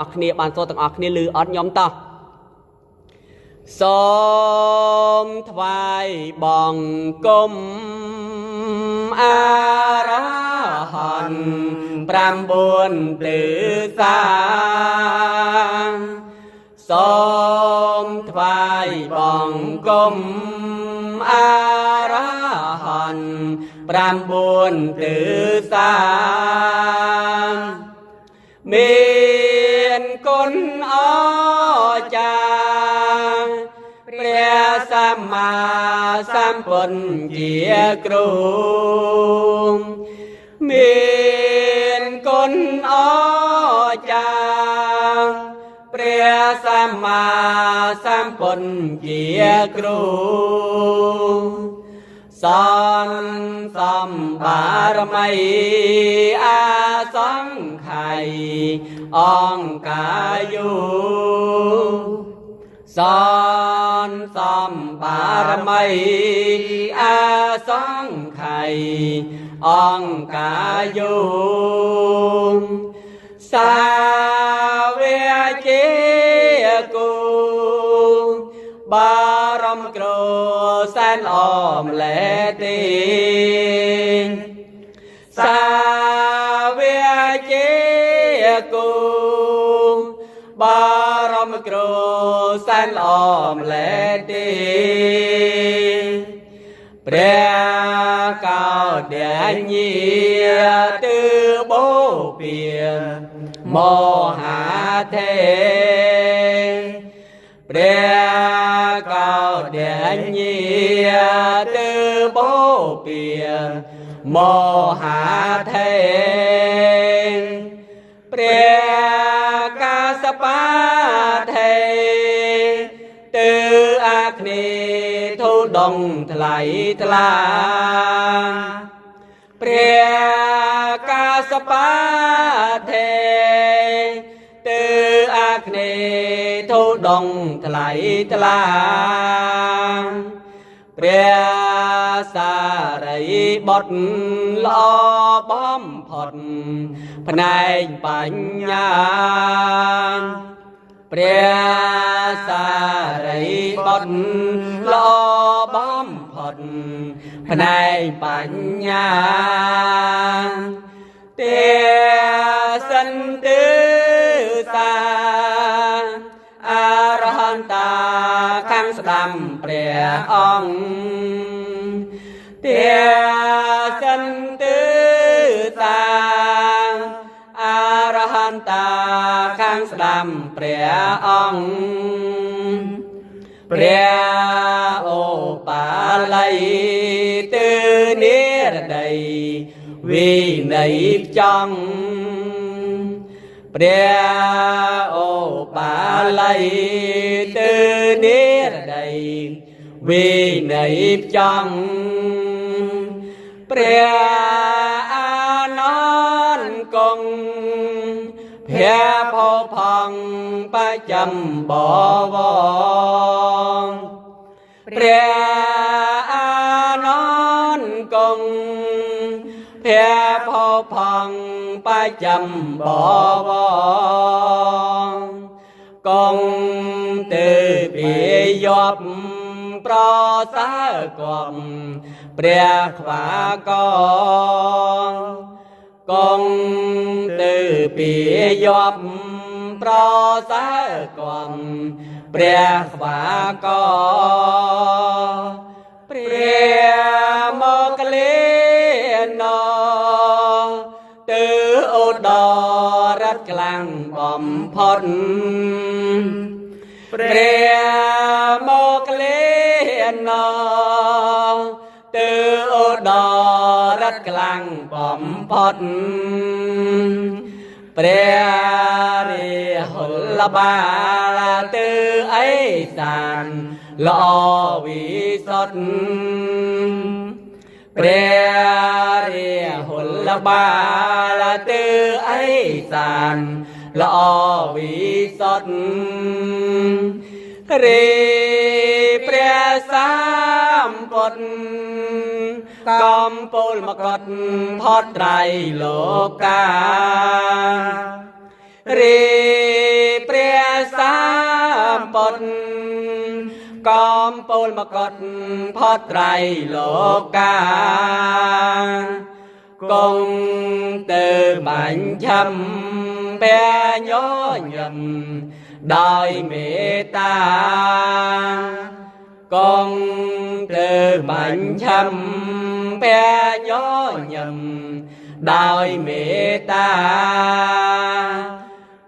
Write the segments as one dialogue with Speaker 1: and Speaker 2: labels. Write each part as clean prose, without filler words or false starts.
Speaker 1: អរគ្នាបានសូមទាំងអស់គ្នាឮអត់ខ្ញុំតោះសូមថ្វាយបង្គំអរហន្ត9ទិសាសូមថ្វាយបង្គំអរហន្ត9ទិសាមានគុណអស្ចារ្យព្រះសម្មាសម្ពុទ្ធជាគ្រូមានគុណអស្ចារ្យព្រះសម្មាសម្ពុទ្ធជាគ្រូសន្សំបារមីអាសង្ខ័យអង្គកាយុសន្សំបារមីអាសង្ខ័យអង្គកាយុសាវជាគូបារមគ្រូសែនអមលេទីសាវជាគូបារមគ្រូសែនអមលេទីព្រះកោដញ្ញីទិបោពាមហាទេព្រះកោដញ្ញីទិបោពាមហាទេព្រះកាសបាទេទិអាគ្នេធូដងថ្លៃថ្លាព្រះកាសបាទេទិអាគ្នេធូដងថ្លៃថ្លាព្រះសារីបុត្រល្អបំផុតផ្នែកបញ្ញាព្រះសារីបុត្រល្អបំផុតផ្នែកបញ្ញាទេសិនទិសាអរហន្តាខាងស្ដាំព្រះអង្គទេសិនទិសាអរហន្តាខាងស្ដាំព្រះអង្គព្រះអូបាល័យទិនិរដីវិន័យចង់ព្រះអូបាល័យទិនិរដីវិន័យចង់ព្រះអានន្ទគង់ភពផង់បចំបវងព្រះអានន្ទគង់ភពផង់បចំបវងគង់ទេពីយប់ប្រសើរគំព្រះខ្វាកគង់ទៅពីយប់ប្រសើរគំព្រះខ្វាកព្រះមកលេណទៅឧត្តររតខ្លាំងបំផុតព្រះមកលេណទៅឧត្តររតខ្លាំងបំផុតព្រះរិហុលបាលទៅអេសានល្អវិសុទ្ធព្រះរិហុលបាលទៅអេសានល្អវិសុទ្ធរីព្រះសម្ពុទ្ធកំពលមកតផុតត្រៃលោការី ตก้มปูลมกตพอไตรโลกากงtừ mạnh châm bé nhó nhầm đòi mẹ ta con từ mạnh châm bé nhó nhầm đòi mẹ ta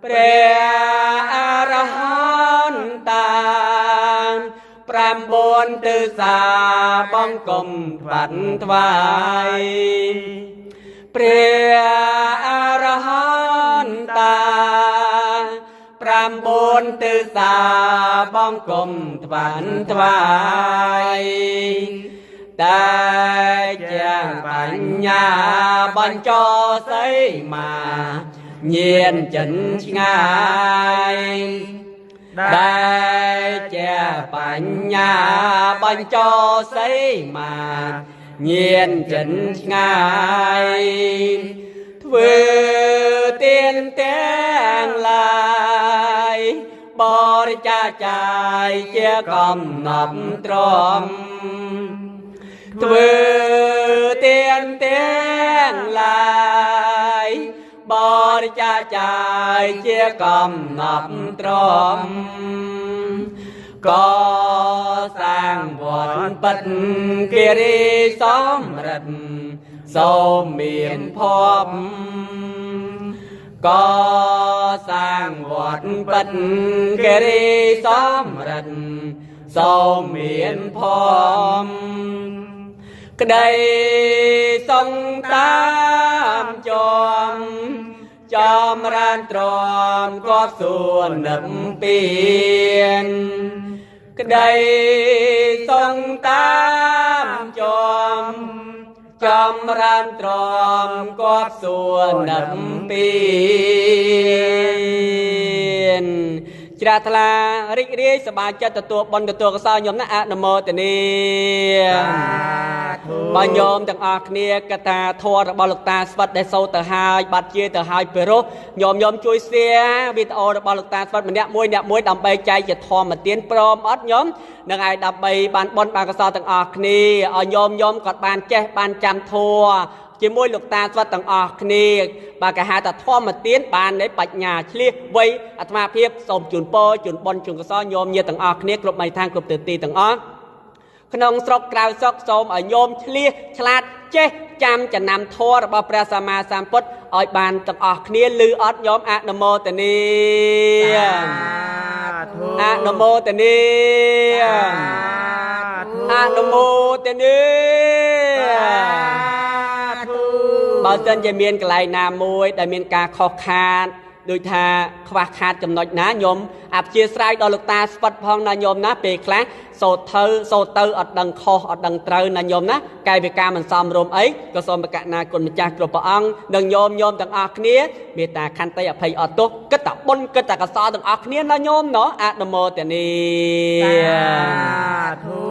Speaker 1: pre arahant ta pram bốn tư xa bong cùng phận vaiព្រះអរហន្តតា9ទិសាបងគុំថ្វាន់ថ្វាយតែជាបញ្ញាបញ្ចោសីមាញៀនចិនឆ្ងាយដែលជាបញ្ញាបញ្ចោសីមាញៀនចិនឆ្ងាយធ្វើទៀនទាំងឡាយបរិច្ចាចាយជាកំណត់ទ្រាំធ្វើទៀនទាំងឡាយបរិច្ចាចាយជាកំណត់ទ្រាំក៏សាងវត្តបិទគិរីសម្រិទ្ធសូមមានភពក៏សាងវត្តបិទគិរីសម្រិទ្ធសូមមានភពក្តីសង្តាមចំចំរានទ្រាំគាត់សួននឹកពៀនក្តីសង្តាមចំរានទ្រាំគាត់សួននឹកពៀនជ្រះថ្លារីករាយសប្បាយចិត្តទទួលបុណ្យទទួលកុសលញោមណាអនុមោទនាបាទញោមទាំងអស់គ្នាកថាធម៌របស់លោកតាស្វិតដែលសូត្រទៅហើយបាត់ជាទៅហើយពីរោះញោមជួយ share វីដេអូរបស់លោកតាស្វិតម្នាក់មួយដើម្បីចែកជាធម៌មកទៀនព្រមអត់ញោមនឹងឲ្យដើម្បីបានបុណ្យបានកុសលទាំងអស់គ្នាឲ្យញោមគាត់បានចេះបានចាំធម៌ជាមួយលោកតាស្វិតទាំងអស់គ្នាបាទគេហៅថាធម៌ទៀនបាននៃបញ្ញាឆ្លៀសវៃអាត្មាភាពសូមជូនពរជូនបុណ្យជូនកុសលញោមញាតិទាំងអស់គ្នាគ្រប់បីឋានគ្រប់ទិសទីទាំងអស់ក្នុងស្រុកក្រៅស្រុកសូមឲ្យញោមឆ្លៀសឆ្លាតចេះចាំចំណាំធម៌របស់ព្រះសម្មាសម្ពុទ្ធឲ្យបានទាំងអស់គ្នាឮអត់ញោមអនុមោទនាអនុមោទនាអនុមោទនាបើសិនជាមានកន្លែងណាមួយដែលមានការខុសខាតដូចថាខ្វះខាតចំណុចណាញោមអព្យាស្រ័យដល់លោកតាស្វិតផងណាញោមណាពេលខ្លះសូត្រទៅអត់ដឹងខុសអត់ដឹងត្រូវណាញោមណាកាយវិការមិនសមរម្យអីក៏សូមប្រកាសណាគុណម្ចាស់គ្រប់ព្រះអង្គនិងញោមទាំងអស់គ្នាមេត្តាខន្តីអភ័យអត់ទោសគិតតែបុណ្យគិតតែកុសលទាំងអស់គ្នាណាញោមណោះអនុមោទនាសាធុ